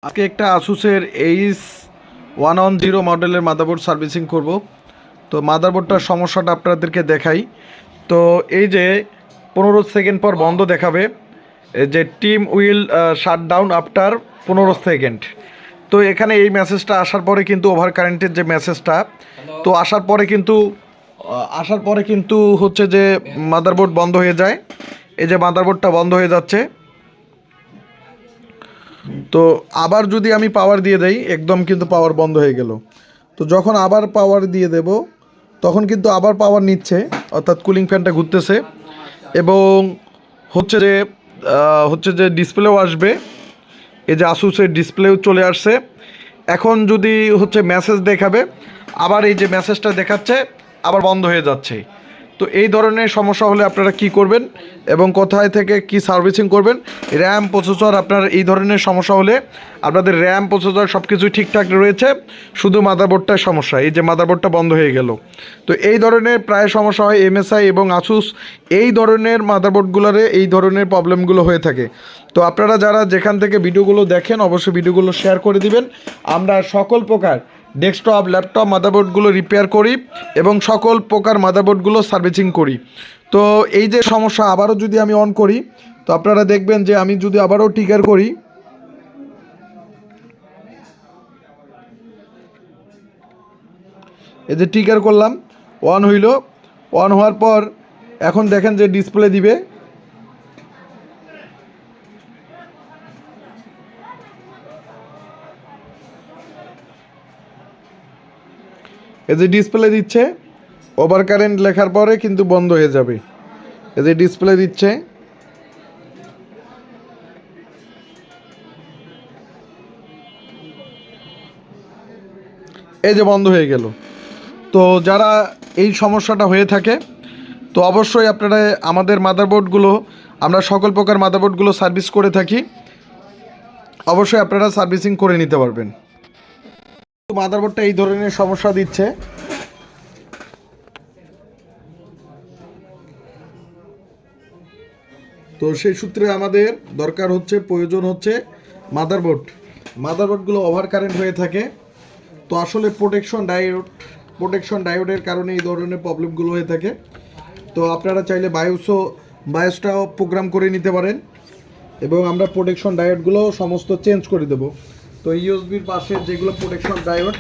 আজকে একটা আসুসের H110 মডেলের মাদারবোর্ড সার্ভিসিং করব। তো মাদারবোর্ডটার সমস্যাটা আপনাদেরকে দেখাই। তো এই যে 15 সেকেন্ড পর বন্ধ দেখাবে, এই যে team will shut down after 15 second. তো এখানে এই মেসেজটা আসার পরে কিন্তু ওভার কারেন্টের যে মেসেজটা, তো আসার পরে কিন্তু হচ্ছে যে মাদারবোর্ড বন্ধ হয়ে যায়। এই যে মাদারবোর্ডটা বন্ধ হয়ে যাচ্ছে। তো আবার যদি আমি পাওয়ার দিয়ে দেই, একদম কিন্তু পাওয়ার বন্ধ হয়ে গেল। তো যখন আবার পাওয়ার দিয়ে দেব, তখন কিন্তু আবার পাওয়ার নিচ্ছে, অর্থাৎ কুলিং ফ্যানটা ঘুরতেছে এবং হচ্ছে যে ডিসপ্লেও আসবে। এই যে আসুসের ডিসপ্লেও চলে আসছে। এখন যদি হচ্ছে মেসেজ দেখাবে, আবার এই যে মেসেজটা দেখাচ্ছে, আবার বন্ধ হয়ে যাচ্ছে। তো এই ধরনের সমস্যা হলে আপনারা কি করবেন এবং কোথায় থেকে কি সার্ভিসিং করবেন? র্যাম প্রসেসর, আপনার এই ধরনের সমস্যা হলে আপনাদের র্যাম প্রসেসর সব কিছুই ঠিকঠাক রয়েছে, শুধু মাদারবোর্ডটার সমস্যা। এই যে মাদারবোর্ডটা বন্ধ হয়ে গেল। তো এই ধরনের প্রায় সমস্যা হয় এমএসআই এবং আসুস, এই ধরনের মাদারবোর্ডগুলোরে এই ধরনের প্রবলেমগুলো হয়ে থাকে। তো আপনারা যারা যেখান থেকে ভিডিওগুলো দেখেন, অবশ্যই ভিডিওগুলো শেয়ার করে দিবেন। আমরা সকল প্রকার ডেস্কটপ, ল্যাপটপ মাদারবোর্ডগুলো রিপেয়ার করি এবং সকল প্রকার মাদারবোর্ডগুলো সার্ভিসিং করি। তো এই যে সমস্যা, আবারও যদি আমি অন করি, তো আপনারা দেখবেন যে আমি যদি আবারও ট্রিগার করি, এই যে ট্রিগার করলাম, অন হইল। অন হওয়ার পর এখন দেখেন যে ডিসপ্লে দিবে। এই যে ডিসপ্লে দিচ্ছে, ওভার কারেন্ট লেখার পরে কিন্তু বন্ধ হয়ে যাবে। এই যে ডিসপ্লে দিচ্ছে, এই যে বন্ধ হয়ে গেল। তো যারা এই সমস্যাটা হয়ে থাকে, তো অবশ্যই আপনারা আমাদের মাদারবোর্ডগুলো, আমরা সকল প্রকার মাদারবোর্ডগুলো সার্ভিস করে থাকি, অবশ্যই আপনারা সার্ভিসিং করে নিতে পারবেন। মাদারবোর্ডটা এই ধরনের সমস্যা দিচ্ছে। তো সেই সূত্রে আমাদের দরকার হচ্ছে, প্রয়োজন হচ্ছে মাদারবোর্ডগুলো ওভার কারেন্ট হয়ে থাকে। তো আসলে প্রোটেকশন ডায়োডের কারণে এই ধরনের প্রবলেমগুলো হয়ে থাকে। তো আপনারা চাইলে বায়োসটাও প্রোগ্রাম করে নিতে পারেন এবং আমরা প্রোটেকশন ডায়োডগুলো সমস্ত চেঞ্জ করে দেব। তো ইউএসবির পাশে যেগুলো প্রোটেকশন ডায়োড,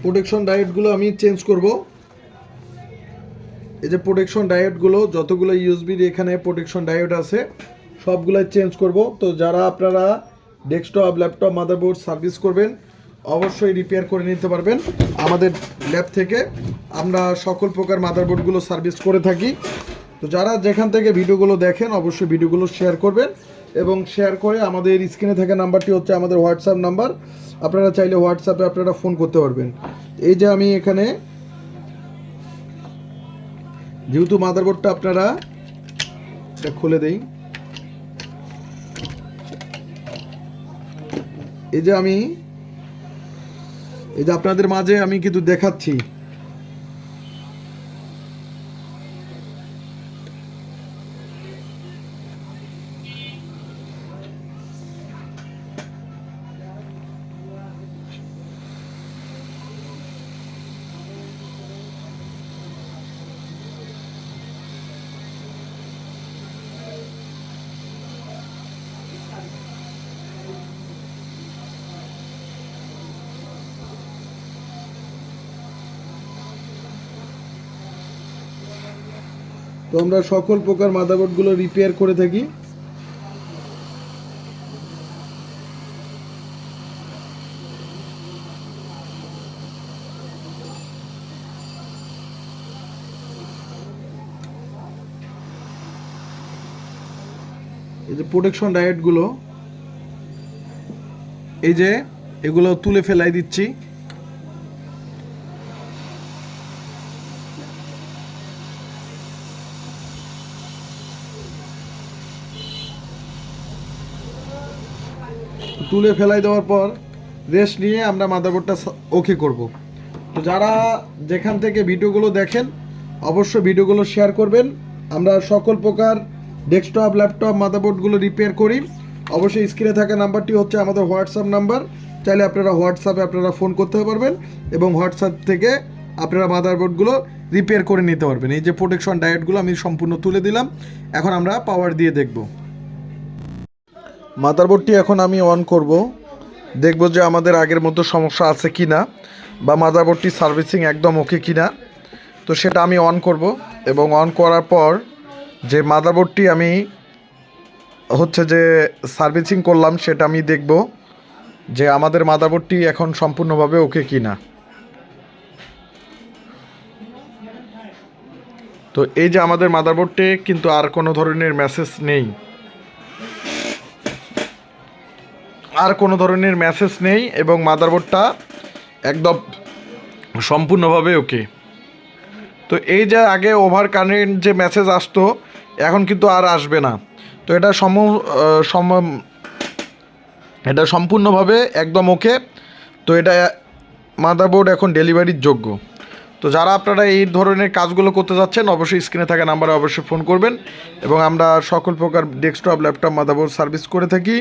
প্রোটেকশন ডায়োডগুলো আমি চেঞ্জ করব। এই যে প্রোটেকশন ডায়োডগুলো, যতগুলো ইউএসবির এখানে প্রোটেকশন ডায়োড আছে, সবগুলাই চেঞ্জ করব। তো যারা আপনারা ডেস্কটপ, ল্যাপটপ মাদারবোর্ড সার্ভিস করবেন, অবশ্যই রিপেয়ার করে নিতে পারবেন আমাদের ল্যাব থেকে। আমরা সকল প্রকার মাদারবোর্ডগুলো সার্ভিস করে থাকি। তো যারা যেখান থেকে ভিডিওগুলো দেখেন, অবশ্যই ভিডিওগুলো শেয়ার করবেন এবং শেয়ার করে আমাদের স্ক্রিনে থাকা নাম্বারটি হচ্ছে আমাদের হোয়াটসঅ্যাপ নাম্বার। আপনারা চাইলে হোয়াটসঅ্যাপে আপনারা ফোন করতে পারবেন। এই যে আমি এখানে, যেহেতু মাদারবোর্ডটা আপনারা এটা খুলে দেই, এই যে আপনাদের মাঝে আমি কিন্তু দেখাচ্ছি। তো আমরা সকল প্রকার মাদারবোর্ডগুলো রিপেয়ার করে থাকি। এই যে প্রোটেকশন ডায়োডগুলো, এই যে এগুলো তুলে ফেলাই দিচ্ছি। তুলে ফেলাই দেওয়ার পর রেস্ট নিয়ে আমরা মাদারবোর্ডটা ওকে করব। তো যারা যেখান থেকে ভিডিওগুলো দেখেন অবশ্যই ভিডিওগুলো শেয়ার করবেন। আমরা সকল প্রকার ডেস্কটপ ল্যাপটপ মাদারবোর্ডগুলো রিপেয়ার করি। অবশ্যই স্ক্রিনে থাকা নাম্বারটি হচ্ছে আমাদের হোয়াটসঅ্যাপ নাম্বার, চাইলে আপনারা হোয়াটসঅ্যাপে আপনারা ফোন করতে পারবেন এবং হোয়াটসঅ্যাপ থেকে আপনারা মাদারবোর্ডগুলো রিপেয়ার করে নিতে পারবেন। এই যে প্রোটেকশন ডায়েটগুলো আমি সম্পূর্ণ তুলে দিলাম, এখন আমরা পাওয়ার দিয়ে দেখব। মাদারবোর্ডটি এখন আমি অন করব, দেখব যে আমাদের আগের মতো সমস্যা আছে কি না বা মাদারবোর্ডটি সার্ভিসিং একদম ওকে কি না। তো সেটা আমি অন করব এবং অন করার পর যে মাদারবোর্ডটি আমি হচ্ছে যে সার্ভিসিং করলাম সেটা আমি দেখব যে আমাদের মাদারবোর্ডটি এখন সম্পূর্ণভাবে ওকে কি না। তো এই যে আমাদের মাদারবোর্ডে কিন্তু আর কোনো ধরনের মেসেজ নেই, আর কোনো ধরনের মেসেজ নেই এবং মাদারবোর্ডটা একদম সম্পূর্ণভাবে ওকে। তো এই যে আগে ওভার কারেন্ট যে মেসেজ আসতো এখন কিন্তু আর আসবে না। তো এটা এটা সম্পূর্ণভাবে একদম ওকে। তো এটা মাদারবোর্ড এখন ডেলিভারির যোগ্য। তো যারা আপনারা এই ধরনের কাজগুলো করতে যাচ্ছেন অবশ্যই স্ক্রিনে থাকা নাম্বারে অবশ্যই ফোন করবেন এবং আমরা সকল প্রকার ডেস্কটপ ল্যাপটপ মাদারবোর্ড সার্ভিস করে থাকি।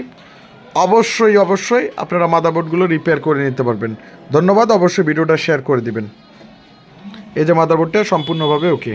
অবশ্যই আপনারা মাদারবোর্ডগুলো রিপেয়ার করে নিতে পারবেন। ধন্যবাদ, অবশ্যই ভিডিওটা শেয়ার করে দিবেন। এই যে মাদারবোর্ডটা সম্পূর্ণভাবে ওকে।